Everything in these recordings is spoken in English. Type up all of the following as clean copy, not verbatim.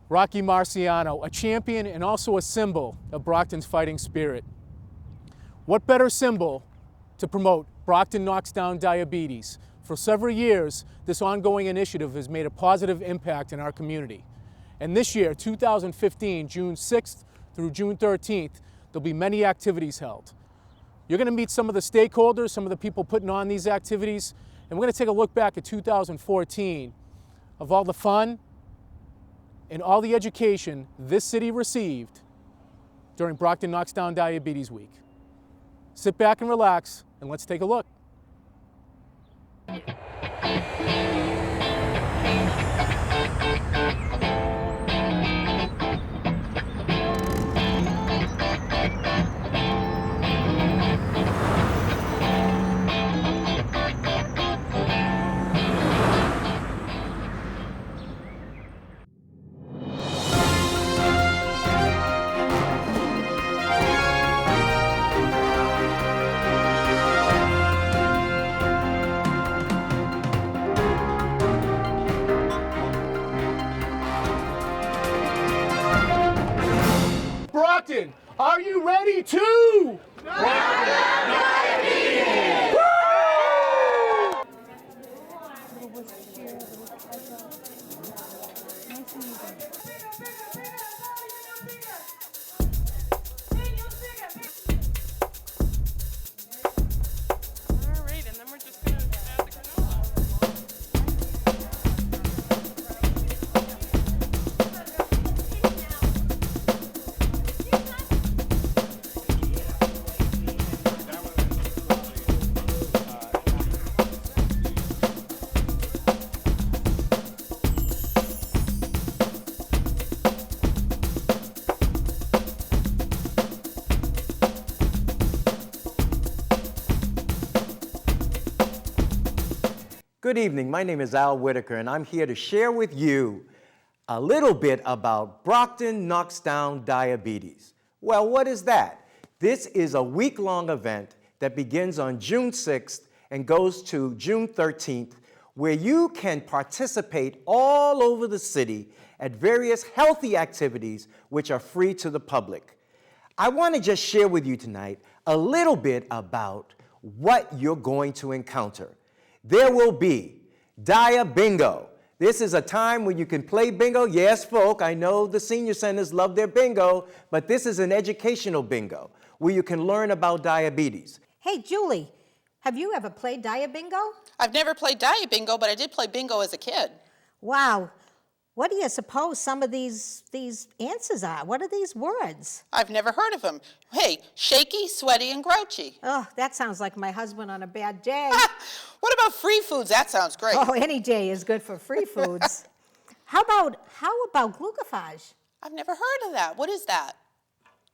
Rocky Marciano, a champion and also a symbol of Brockton's fighting spirit. What better symbol to promote Brockton Knocks Down Diabetes? For several years, this ongoing initiative has made a positive impact in our community. And this year, 2015, June 6th through June 13th, there'll be many activities held. You're going to meet some of the stakeholders, some of the people putting on these activities, and we're going to take a look back at 2014 of all the fun and all the education this city received during Brockton Knocks Down Diabetes Week. Sit back and relax, and let's take a look. Brockton, are you ready to? Diabetes! All right, and then we're just going to add the granola. Good evening, my name is Al Whitaker, and I'm here to share with you a little bit about Brockton Knocks Down Diabetes. Well, what is that? This is a week-long event that begins on June 6th and goes to June 13th, where you can participate all over the city at various healthy activities which are free to the public. I want to just share with you tonight a little bit about what you're going to encounter. There will be Dia Bingo. This is a time when you can play bingo. Yes, folk, I know the senior centers love their bingo, but this is an educational bingo where you can learn about diabetes. Hey, Julie, have you ever played Dia Bingo? I've never played Dia Bingo, but I did play bingo as a kid. Wow. What do you suppose some of these answers are? What are these words? I've never heard of them. Hey, shaky, sweaty, and grouchy. Oh, that sounds like my husband on a bad day. What about free foods? That sounds great. Oh, any day is good for free foods. How about glucophage? I've never heard of that. What is that?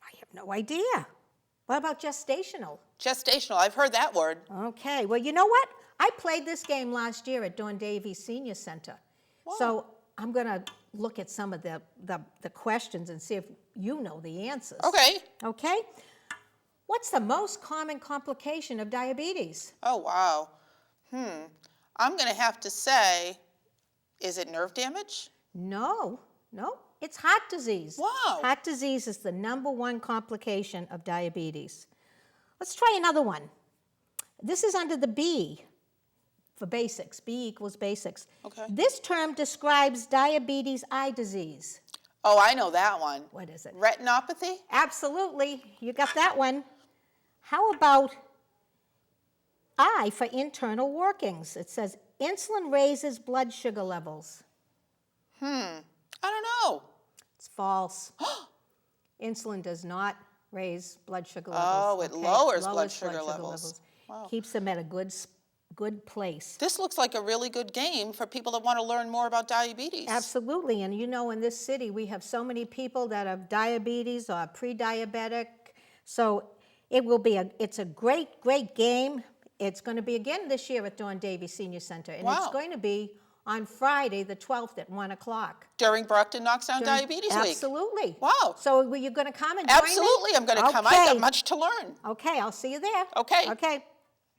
I have no idea. What about gestational? Gestational. I've heard that word. Okay, well, you know what? I played this game last year at Dawn Davies Senior Center. Wow. So I'm going to look at some of the questions and see if you know the answers. Okay. Okay? What's the most common complication of diabetes? Oh, wow. I'm going to have to say, is it nerve damage? No, it's heart disease. Wow. Heart disease is the #1 complication of diabetes. Let's try another one. This is under the B for basics. B equals basics. Okay. This term describes diabetes eye disease. Oh, I know that one. What is it? Retinopathy? Absolutely. You got that one. How about I for internal workings? It says insulin raises blood sugar levels. I don't know. It's false. Insulin does not raise blood sugar levels. Oh, it lowers blood sugar levels. Wow. Keeps them at a good place. This looks like a really good game for people that want to learn more about diabetes. Absolutely, and you know, in this city, we have so many people that have diabetes or pre-diabetic, so it's a great game. It's going to be again this year at Dawn Davies Senior Center, and it's going to be on Friday the 12th at 1 o'clock. During Brockton Knocks Down Diabetes Week. Absolutely. Wow. So were you going to come and join me? Absolutely, I'm going to come. I've got much to learn. Okay, I'll see you there. Okay. Okay.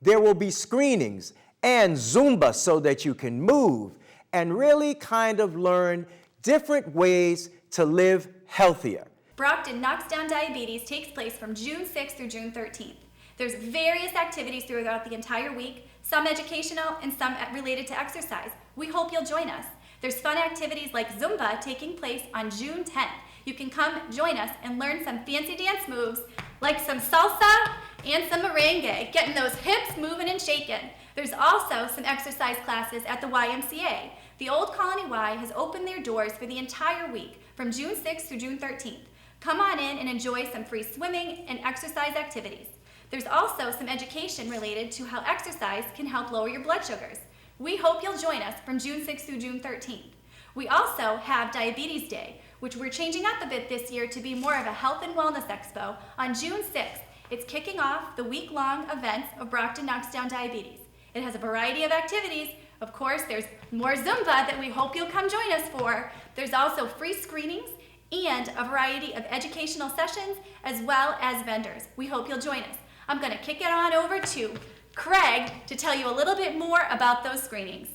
There will be screenings and Zumba so that you can move and really kind of learn different ways to live healthier. Brockton Knocks Down Diabetes takes place from June 6th through June 13th. There's various activities throughout the entire week, some educational and some related to exercise. We hope you'll join us. There's fun activities like Zumba taking place on June 10th. You can come join us and learn some fancy dance moves like some salsa and some merengue, getting those hips moving and shaking. There's also some exercise classes at the YMCA. The Old Colony Y has opened their doors for the entire week from June 6th through June 13th. Come on in and enjoy some free swimming and exercise activities. There's also some education related to how exercise can help lower your blood sugars. We hope you'll join us from June 6th through June 13th. We also have Diabetes Day, which we're changing up a bit this year to be more of a health and wellness expo on June 6th. It's kicking off the week-long events of Brockton Knocks Down Diabetes. It has a variety of activities. Of course, there's more Zumba that we hope you'll come join us for. There's also free screenings and a variety of educational sessions as well as vendors. We hope you'll join us. I'm going to kick it on over to Craig to tell you a little bit more about those screenings.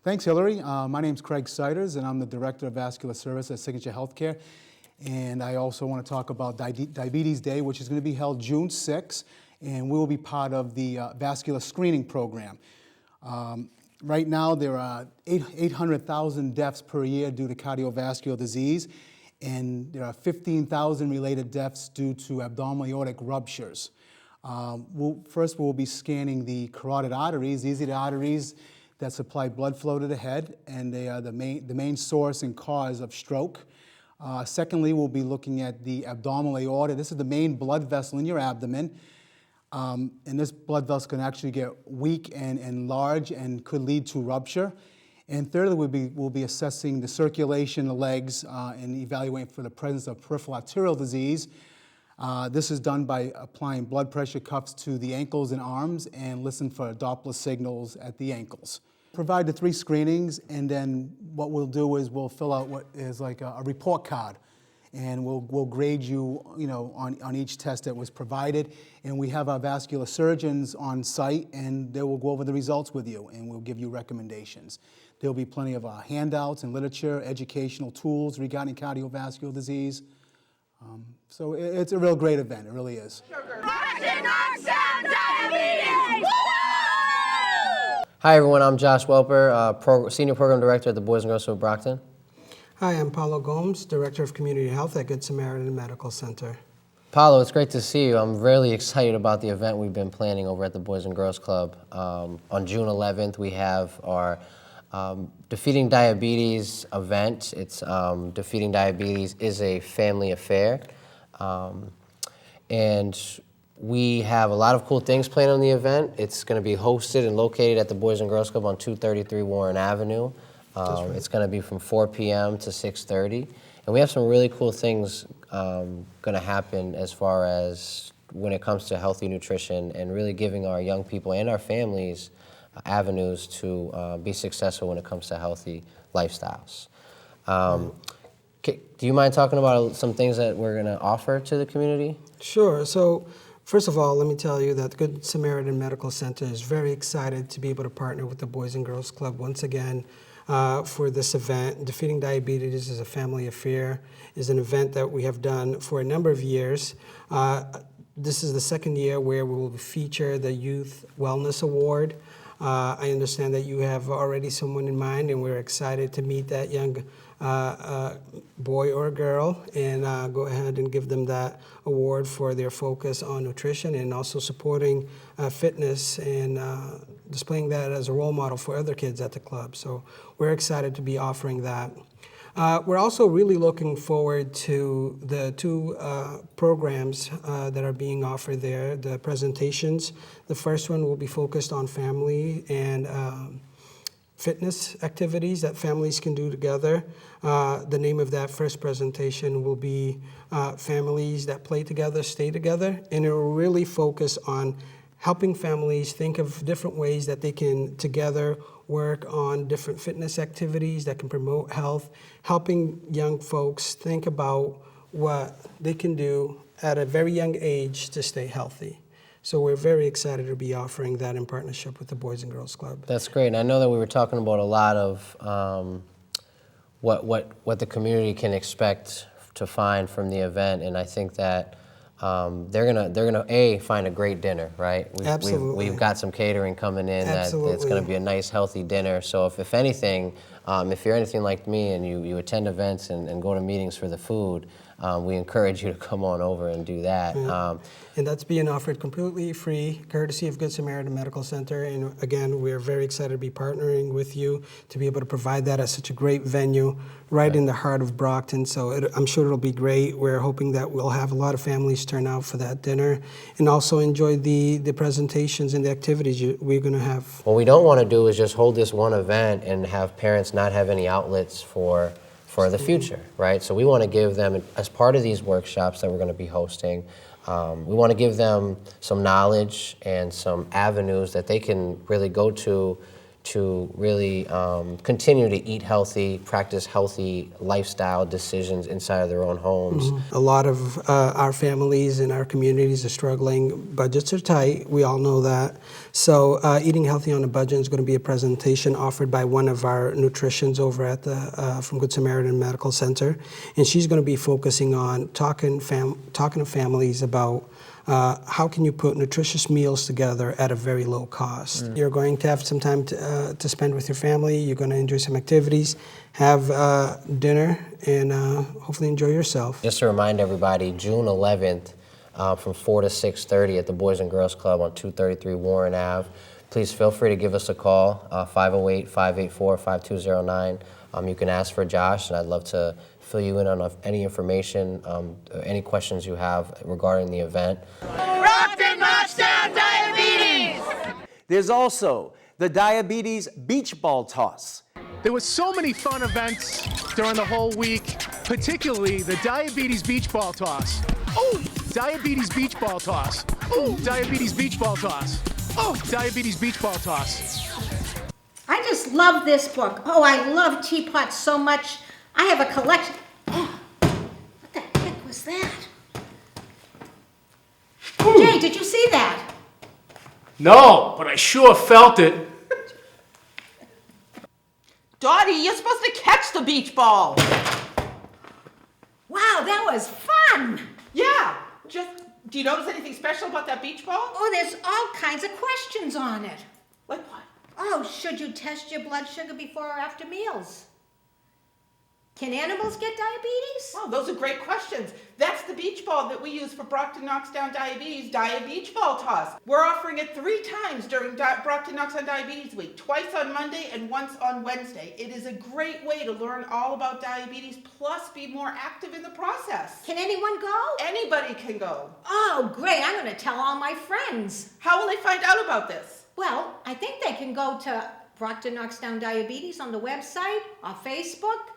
Thanks, Hillary. My name's Craig Siders, and I'm the Director of Vascular Service at Signature Healthcare. And I also want to talk about Diabetes Day, which is going to be held June 6th, and we will be part of the vascular screening program. Right now, there are 800,000 deaths per year due to cardiovascular disease, and there are 15,000 related deaths due to abdominal aortic ruptures. First, we'll be scanning the carotid arteries. These are the arteries that supply blood flow to the head, and they are the main source and cause of stroke. Secondly, we'll be looking at the abdominal aorta. This is the main blood vessel in your abdomen, and this blood vessel can actually get weak and large and could lead to rupture. And thirdly, we'll be assessing the circulation in the legs and evaluating for the presence of peripheral arterial disease. This is done by applying blood pressure cuffs to the ankles and arms and listen for Doppler signals at the ankles. Provide the 3 screenings, and then what we'll do is we'll fill out what is like a report card, and we'll grade you, on each test that was provided. And we have our vascular surgeons on site, and they will go over the results with you, and we'll give you recommendations. There'll be plenty of handouts and literature, educational tools regarding cardiovascular disease. So it's a real great event, it really is. Brockton Knocks Down Diabetes! Hi everyone, I'm Josh Welper, Senior Program Director at the Boys and Girls Club of Brockton. Hi, I'm Paulo Gomes, Director of Community Health at Good Samaritan Medical Center. Paulo, it's great to see you. I'm really excited about the event we've been planning over at the Boys and Girls Club. On June 11th, we have our Defeating Diabetes event. It's Defeating Diabetes is a family affair. And we have a lot of cool things planned on the event. It's going to be hosted and located at the Boys and Girls Club on 233 Warren Avenue. It's going to be from 4 p.m. to 6:30. And we have some really cool things going to happen as far as when it comes to healthy nutrition and really giving our young people and our families avenues to be successful when it comes to healthy lifestyles. Do you mind talking about some things that we're going to offer to the community? Sure. So, first of all, let me tell you that the Good Samaritan Medical Center is very excited to be able to partner with the Boys and Girls Club once again for this event. Defeating Diabetes is a family affair, is an event that we have done for a number of years. This is the second year where we will feature the Youth Wellness Award. I understand that you have already someone in mind, and we're excited to meet that young boy or girl and go ahead and give them that award for their focus on nutrition and also supporting fitness and displaying that as a role model for other kids at the club. So we're excited to be offering that. We're also really looking forward to the 2 programs that are being offered there, the presentations. The first one will be focused on family and fitness activities that families can do together. The name of that first presentation will be Families That Play Together, Stay Together, and it will really focus on helping families think of different ways that they can together work on different fitness activities that can promote health, helping young folks think about what they can do at a very young age to stay healthy. So we're very excited to be offering that in partnership with the Boys and Girls Club. That's great. And I know that we were talking about a lot of what the community can expect to find from the event, and I think that they're gonna find a great dinner, right? Absolutely. We've got some catering coming in that it's gonna be a nice, healthy dinner. So if anything, if you're anything like me and you attend events and go to meetings for the food, we encourage you to come on over and do that. Yeah. And that's being offered completely free, courtesy of Good Samaritan Medical Center. And again, we're very excited to be partnering with you to be able to provide that at such a great venue right in the heart of Brockton. So I'm sure it'll be great. We're hoping that we'll have a lot of families turn out for that dinner and also enjoy the presentations and the activities we're going to have. What we don't want to do is just hold this one event and have parents not have any outlets for the future, right? So we want to give them, as part of these workshops that we're going to be hosting, we want to give them some knowledge and some avenues that they can really go to really continue to eat healthy, practice healthy lifestyle decisions inside of their own homes. A lot of our families and our communities are struggling. Budgets are tight. We all know that. So Eating Healthy on a Budget is going to be a presentation offered by one of our nutritionists over at the from Good Samaritan Medical Center, and she's going to be focusing on talking to families about how can you put nutritious meals together at a very low cost. You're going to have some time to spend with your family. You're going to enjoy some activities, have dinner, and hopefully enjoy yourself. Just to remind everybody, June 11th from 4 to 6:30 at the Boys and Girls Club on 233 Warren Ave. Please feel free to give us a call, 508-584-5209. You can ask for Josh, and I'd love to fill you in on any information, any questions you have regarding the event. Brockton Knocks Down Diabetes! There's also the Diabetes Beach Ball Toss. There were so many fun events during the whole week, particularly the Diabetes Beach Ball Toss. Oh, Diabetes Beach Ball Toss. Oh, Diabetes Beach Ball Toss. Oh, Diabetes Beach Ball Toss. I just love this book. Oh, I love teapots so much. I have a collection. Oh, what the heck was that? Jay, did you see that? No, but I sure felt it. Dottie, you're supposed to catch the beach ball. Wow, that was fun. Yeah, do you notice anything special about that beach ball? Oh, there's all kinds of questions on it. Like what? Oh, should you test your blood sugar before or after meals? Can animals get diabetes? Wow, those are great questions. That's the beach ball that we use for Brockton Knocks Down Diabetes Beach Ball Toss. We're offering it 3 times during Brockton Knocks Down Diabetes Week, twice on Monday and once on Wednesday. It is a great way to learn all about diabetes, plus be more active in the process. Can anyone go? Anybody can go. Oh, great. I'm going to tell all my friends. How will they find out about this? Well, I think they can go to Brockton Knocks Down Diabetes on the website or Facebook,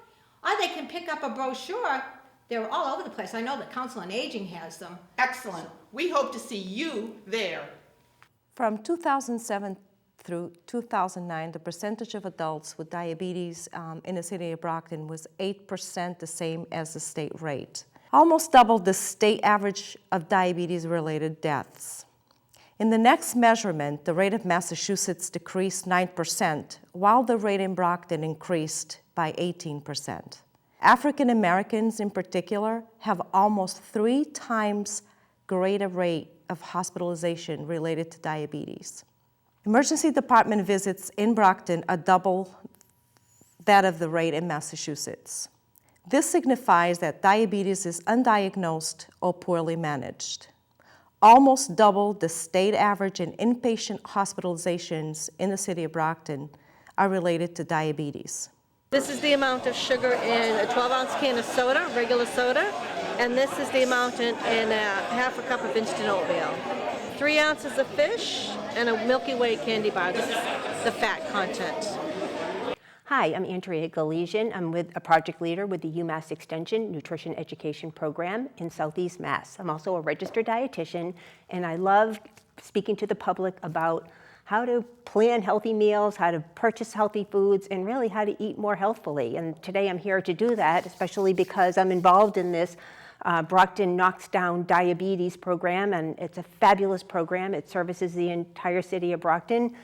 or they can pick up a brochure. They're all over the place. I know that Council on Aging has them. Excellent. We hope to see you there. From 2007 through 2009, the percentage of adults with diabetes in the city of Brockton was 8%, the same as the state rate. Almost double the state average of diabetes-related deaths. In the next measurement, the rate of Massachusetts decreased 9%, while the rate in Brockton increased by 18%. African Americans in particular have almost 3 times greater rate of hospitalization related to diabetes. Emergency department visits in Brockton are double that of the rate in Massachusetts. This signifies that diabetes is undiagnosed or poorly managed. Almost double the state average in inpatient hospitalizations in the city of Brockton are related to diabetes. This is the amount of sugar in a 12-ounce can of soda, regular soda, and this is the amount in half a cup of instant oatmeal. 3 ounces of fish and a Milky Way candy bar. This is the fat content. Hi, I'm Andrea Galesian. I'm a project leader with the UMass Extension Nutrition Education Program in Southeast Mass. I'm also a registered dietitian, and I love speaking to the public about how to plan healthy meals, how to purchase healthy foods, and really how to eat more healthfully. And today I'm here to do that, especially because I'm involved in this Brockton Knocks Down Diabetes program, and it's a fabulous program. It services the entire city of Brockton.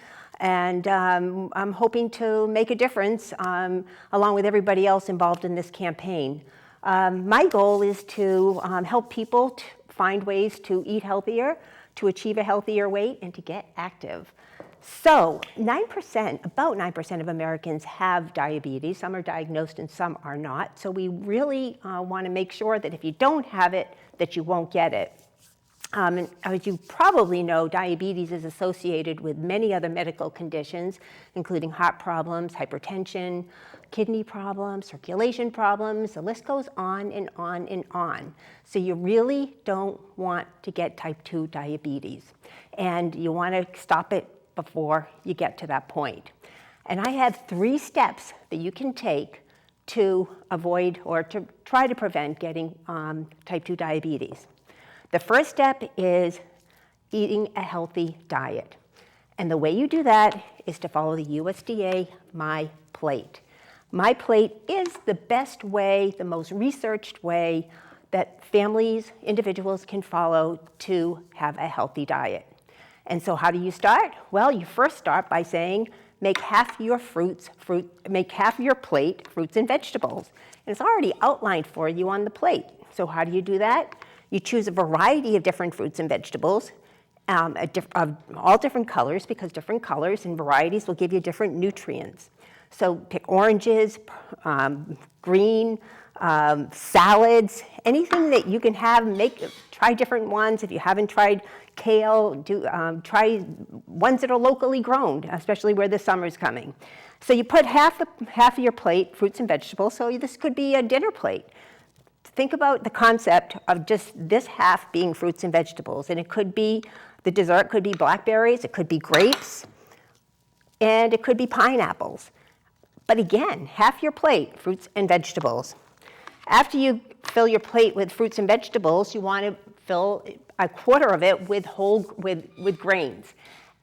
And I'm hoping to make a difference along with everybody else involved in this campaign. My goal is to help people find ways to eat healthier, to achieve a healthier weight, and to get active. So 9%, about 9% of Americans have diabetes. Some are diagnosed and some are not. So we really want to make sure that if you don't have it, that you won't get it. And as you probably know, diabetes is associated with many other medical conditions, including heart problems, hypertension, kidney problems, circulation problems. The list goes on and on and on. So you really don't want to get type 2 diabetes. And you want to stop it before you get to that point. And I have 3 steps that you can take to avoid or to try to prevent getting type 2 diabetes. The first step is eating a healthy diet. And the way you do that is to follow the USDA My Plate. My Plate is the best way, the most researched way that families, individuals can follow to have a healthy diet. And so how do you start? Well, you first start by saying, make half your make half your plate fruits and vegetables. And it's already outlined for you on the plate. So how do you do that? You choose a variety of different fruits and vegetables, of all different colors, because different colors and varieties will give you different nutrients. So pick oranges, green, salads, anything that you can have. Try different ones. If you haven't tried kale, try ones that are locally grown, especially where the summer's coming. So you put half of your plate fruits and vegetables. So this could be a dinner plate. Think about the concept of just this half being fruits and vegetables. And it could be, the dessert could be blackberries, it could be grapes, and it could be pineapples. But again, half your plate, fruits and vegetables. After you fill your plate with fruits and vegetables, you want to fill a quarter of it with with grains.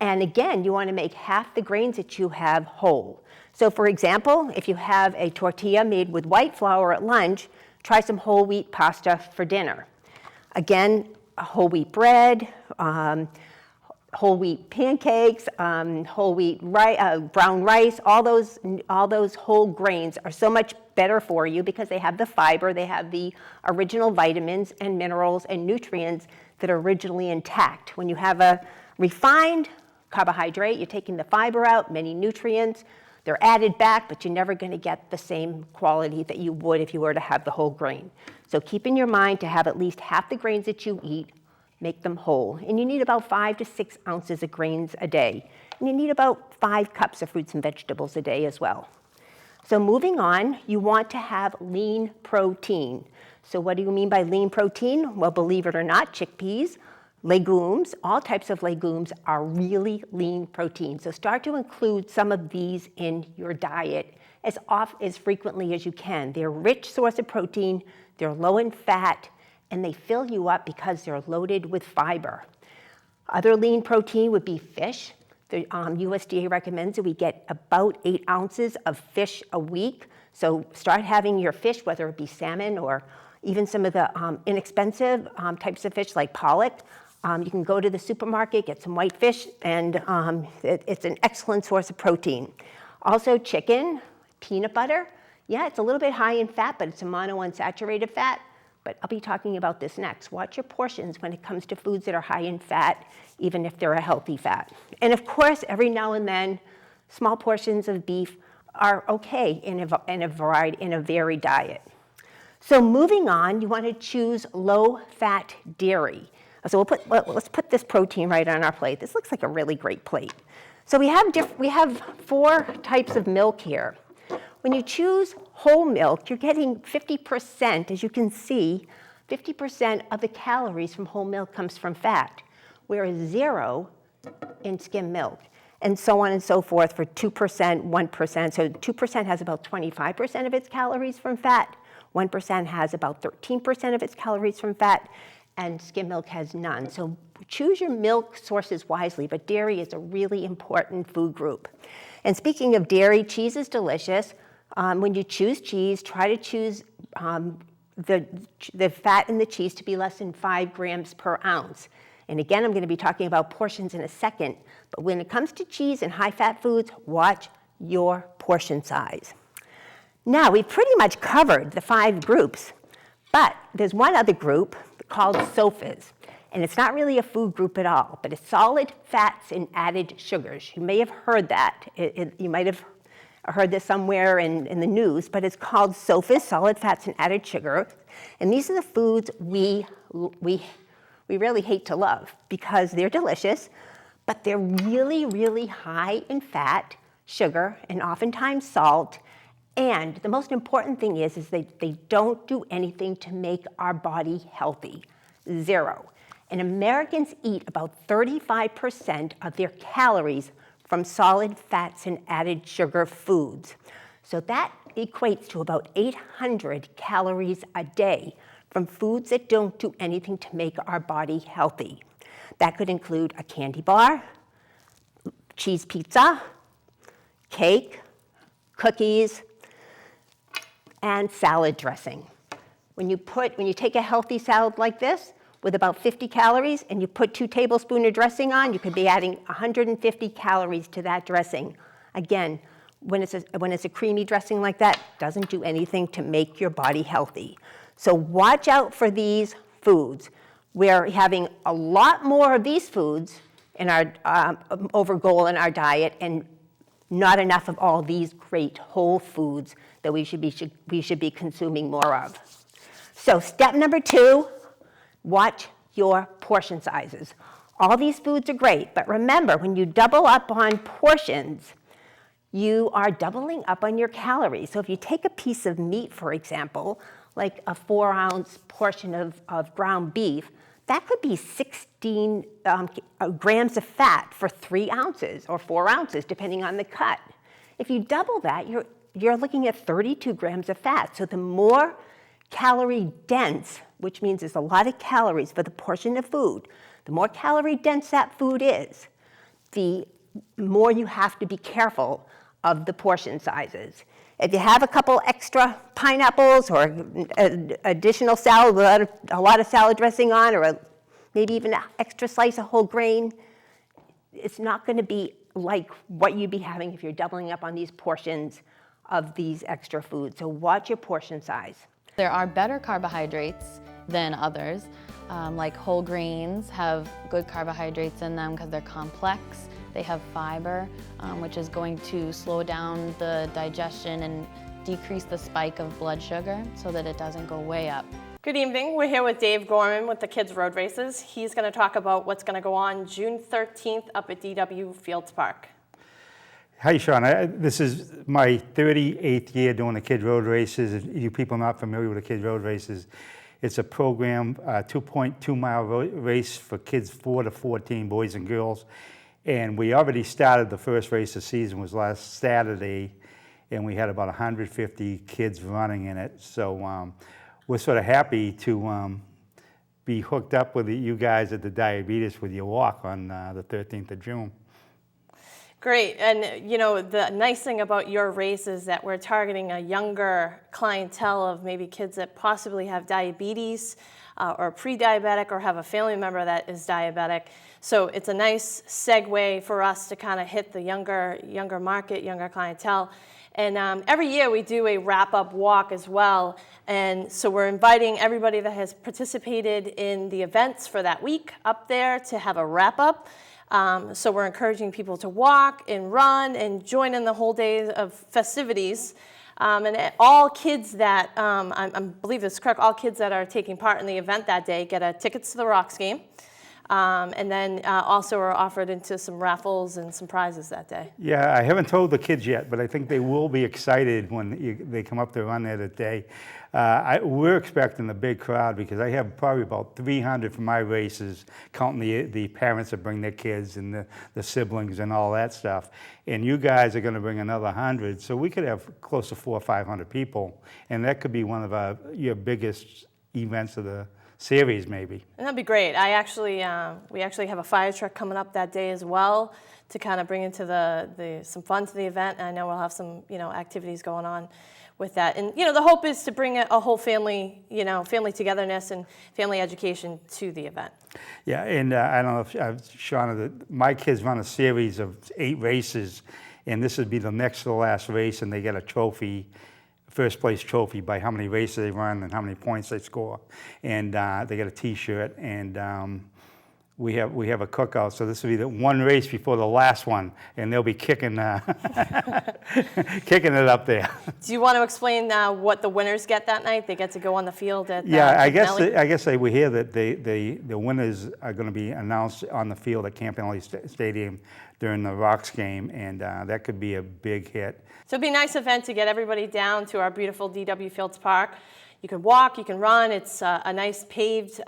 And again, you want to make half the grains that you have whole. So for example, if you have a tortilla made with white flour at lunch, try some whole wheat pasta for dinner. Again, whole wheat bread, whole wheat pancakes, whole wheat brown rice, all those whole grains are so much better for you because they have the fiber, they have the original vitamins and minerals and nutrients that are originally intact. When you have a refined carbohydrate, you're taking the fiber out, many nutrients, they're added back, but you're never going to get the same quality that you would if you were to have the whole grain. So keep in your mind to have at least half the grains that you eat, make them whole. And you need about 5 to 6 ounces of grains a day. And you need about 5 cups of fruits and vegetables a day as well. So moving on, you want to have lean protein. So what do you mean by lean protein? Well, believe it or not, chickpeas, legumes, all types of legumes are really lean protein. So start to include some of these in your diet as frequently as you can. They're a rich source of protein, they're low in fat, and they fill you up because they're loaded with fiber. Other lean protein would be fish. The USDA recommends that we get about 8 ounces of fish a week. So start having your fish, whether it be salmon or even some of the inexpensive types of fish like pollock. You can go to the supermarket, get some white fish, and it's an excellent source of protein. Also chicken, peanut butter. Yeah, it's a little bit high in fat, but it's a monounsaturated fat. But I'll be talking about this next. Watch your portions when it comes to foods that are high in fat, even if they're a healthy fat. And of course, every now and then, small portions of beef are okay in a varied diet. So moving on, you want to choose low-fat dairy. So let's put this protein right on our plate. This looks like a really great plate. So we have 4 types of milk here. When you choose whole milk, you're getting 50%, as you can see, 50% of the calories from whole milk comes from fat, whereas 0 in skim milk, and so on and so forth for 2%, 1%. So 2% has about 25% of its calories from fat, 1% has about 13% of its calories from fat, and skim milk has none. So choose your milk sources wisely, but dairy is a really important food group. And speaking of dairy, cheese is delicious. When you choose cheese, try to choose the fat in the cheese to be less than 5 grams per ounce. And again, I'm going to be talking about portions in a second. But when it comes to cheese and high-fat foods, watch your portion size. Now, we've pretty much covered the 5 groups, but there's one other group called SOFAs. And it's not really a food group at all, but it's solid fats and added sugars. You may have heard that. You might have heard this somewhere in the news, but it's called SOFAs, solid fats and added sugar. And these are the foods we really hate to love because they're delicious, but they're really, really high in fat, sugar, and oftentimes salt. And the most important thing is they don't do anything to make our body healthy. 0. And Americans eat about 35% of their calories from solid fats and added sugar foods. So that equates to about 800 calories a day from foods that don't do anything to make our body healthy. That could include a candy bar, cheese pizza, cake, cookies, and salad dressing. When you take a healthy salad like this with about 50 calories and you put 2 tablespoons of dressing on, you could be adding 150 calories to that dressing. Again, when it's a creamy dressing like that, it doesn't do anything to make your body healthy. So watch out for these foods. We're having a lot more of these foods in our over goal in our diet, and not enough of all these great whole foods that we should be consuming more of. So step number 2, watch your portion sizes. All these foods are great, but remember, when you double up on portions, you are doubling up on your calories. So if you take a piece of meat, for example, like a 4-ounce portion of ground beef, that could be 16 grams of fat for 3 ounces or 4 ounces, depending on the cut. If you double that, you're looking at 32 grams of fat. So the more calorie dense, which means there's a lot of calories for the portion of food, the more calorie dense that food is, the more you have to be careful of the portion sizes. If you have a couple extra pineapples or additional salad with a lot of salad dressing on, or maybe even an extra slice of whole grain, it's not going to be like what you'd be having if you're doubling up on these portions of these extra foods. So watch your portion size. There are better carbohydrates than others. Like whole grains have good carbohydrates in them because they're complex. They have fiber, which is going to slow down the digestion and decrease the spike of blood sugar so that it doesn't go way up. Good evening. We're here with Dave Gorman with the Kids Road Races. He's going to talk about what's going to go on June 13th up at DW Fields Park. Hi, Sean. This is my 38th year doing the Kids Road Races. You people not familiar with the Kids Road Races, it's a program, 2.2-mile race for kids 4 to 14, boys and girls. And we already started the first race of the season, was last Saturday, and we had about 150 kids running in it. So we're sort of happy to be hooked up with you guys at the Diabetes with your walk on the 13th of June. Great, and you know, the nice thing about your race is that we're targeting a younger clientele of maybe kids that possibly have diabetes or pre-diabetic or have a family member that is diabetic. So it's a nice segue for us to kind of hit the younger market, younger clientele. And every year we do a wrap-up walk as well. And so we're inviting everybody that has participated in the events for that week up there to have a wrap-up. So we're encouraging people to walk and run and join in the whole day of festivities. And all kids that, I believe this is correct, all kids that are taking part in the event that day get tickets to the Rocks game. And then also are offered into some raffles and some prizes that day. Yeah, I haven't told the kids yet, but I think they will be excited when they come up to run there that day. We're expecting a big crowd because I have probably about 300 for my races, counting the parents that bring their kids and the siblings and all that stuff. And you guys are going to bring another 100, so we could have close to 400 or 500 people, and that could be one of your biggest events of the series maybe. And that'd be great. We actually have a fire truck coming up that day as well to kind of bring into some fun to the event. And I know we'll have some, activities going on with that. And, the hope is to bring a whole family, family togetherness and family education to the event. Yeah, and I don't know if, Shauna, my kids run a series of 8 races, and this would be the next to the last race, and they get a trophy, first place trophy by how many races they run and how many points they score. And they get a T-shirt, and we have a cookout, so this will be the one race before the last one, and they'll be kicking kicking it up there. Do you want to explain what the winners get that night? They get to go on the field at I Campanelli? guess we hear that the winners are going to be announced on the field at Campanelli Stadium during the Rocks game, and that could be a big hit. So it'd be a nice event to get everybody down to our beautiful DW Fields Park. You can walk, you can run. It's a nice paved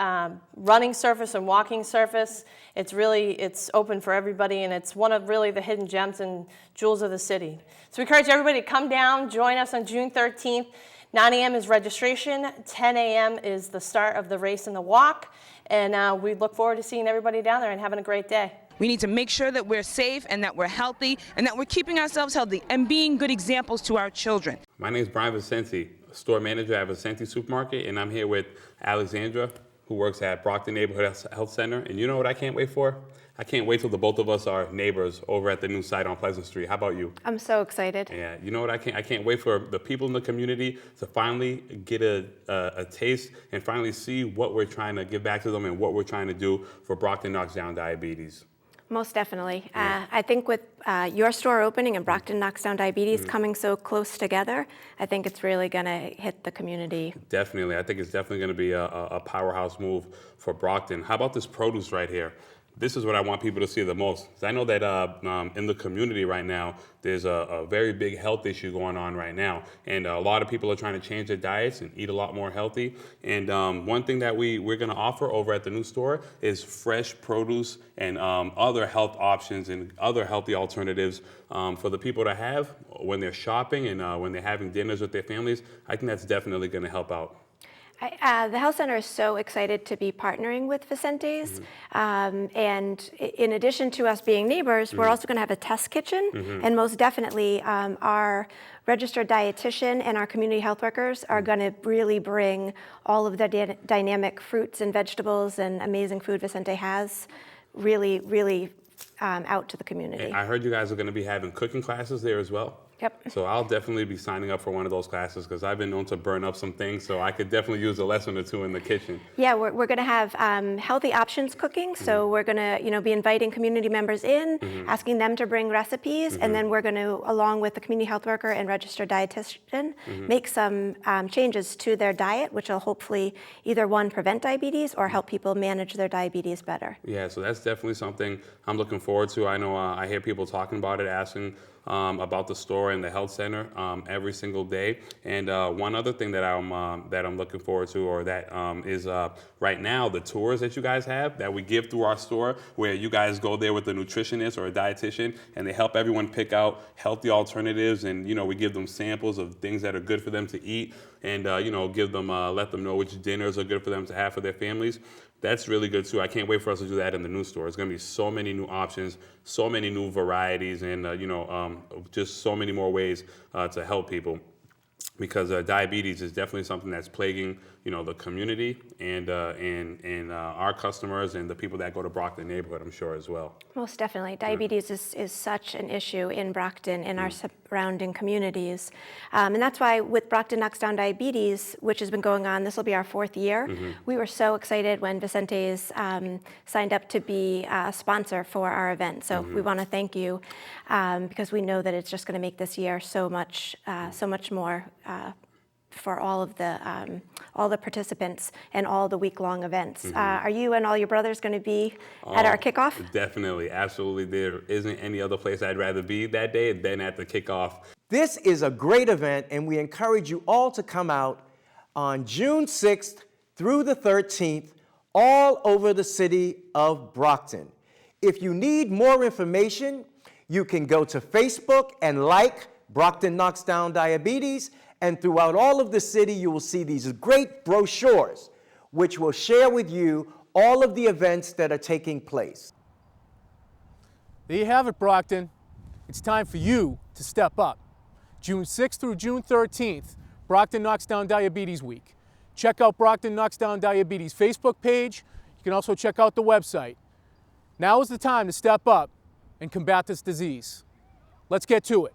running surface and walking surface. It's open for everybody, and it's one of really the hidden gems and jewels of the city. So we encourage everybody to come down, join us on June 13th. 9 a.m. is registration, 10 a.m. is the start of the race and the walk, and we look forward to seeing everybody down there and having a great day. We need to make sure that we're safe and that we're healthy and that we're keeping ourselves healthy and being good examples to our children. My name is Brian Vicente, store manager at Vicente Supermarket, and I'm here with Alexandra, who works at Brockton Neighborhood Health Center. And you know what I can't wait for? I can't wait till the both of us are neighbors over at the new site on Pleasant Street. How about you? I'm so excited. Yeah, you know what? I can't wait for the people in the community to finally get a taste and finally see what we're trying to give back to them and what we're trying to do for Brockton Knocks Down Diabetes. Most definitely. I think with your store opening and Brockton Knocks Down Diabetes coming so close together, I think it's really going to hit the community. Definitely. I think it's definitely going to be a powerhouse move for Brockton. How about this produce right here? This is what I want people to see the most. I know that in the community right now, there's a very big health issue going on right now. And a lot of people are trying to change their diets and eat a lot more healthy. And one thing that we're gonna offer over at the new store is fresh produce and other health options and other healthy alternatives for the people to have when they're shopping and when they're having dinners with their families. I think that's definitely gonna help out. The health center is so excited to be partnering with Vicente's, and in addition to us being neighbors, we're also going to have a test kitchen, and most definitely our registered dietitian and our community health workers are going to really bring all of the dynamic fruits and vegetables and amazing food Vicente has really out to the community. And I heard you guys are going to be having cooking classes there as well. Yep. So I'll definitely be signing up for one of those classes because I've been known to burn up some things, so I could definitely use a lesson or two in the kitchen. Yeah, we're going to have healthy options cooking. So we're going to be inviting community members in, asking them to bring recipes, and then we're going to, along with the community health worker and registered dietitian, make some changes to their diet, which will hopefully either one, prevent diabetes or help people manage their diabetes better. Yeah, so that's definitely something I'm looking forward to. I know I hear people talking about it, asking about the store and the health center every single day. And one other thing that I'm looking forward to, or that is right now, the tours that you guys have that we give through our store, where you guys go there with a nutritionist or a dietitian, and they help everyone pick out healthy alternatives, and we give them samples of things that are good for them to eat, and give them let them know which dinners are good for them to have for their families. That's really good too. I can't wait for us to do that in the new store. It's going to be so many new options, so many new varieties, and just so many more ways to help people. Because diabetes is definitely something that's plaguing, the community and our customers and the people that go to Brockton neighborhood, I'm sure, as well. Most definitely. Diabetes is such an issue in Brockton and our surrounding communities. And that's why with Brockton Knocks Down Diabetes, which has been going on, this will be our 4th year, we were so excited when Vicente's signed up to be a sponsor for our event. So we want to thank you because we know that it's just going to make this year so much more for all of the participants and all the week-long events. Are you and all your brothers going to be at our kickoff? Definitely, absolutely. There isn't any other place I'd rather be that day than at the kickoff. This is a great event, and we encourage you all to come out on June 6th through the 13th, all over the city of Brockton. If you need more information, you can go to Facebook and like Brockton Knocks Down Diabetes, and throughout all of the city, you will see these great brochures which will share with you all of the events that are taking place. There you have it, Brockton. It's time for you to step up. June 6th through June 13th, Brockton Knocks Down Diabetes Week. Check out Brockton Knocks Down Diabetes Facebook page. You can also check out the website. Now is the time to step up and combat this disease. Let's get to it.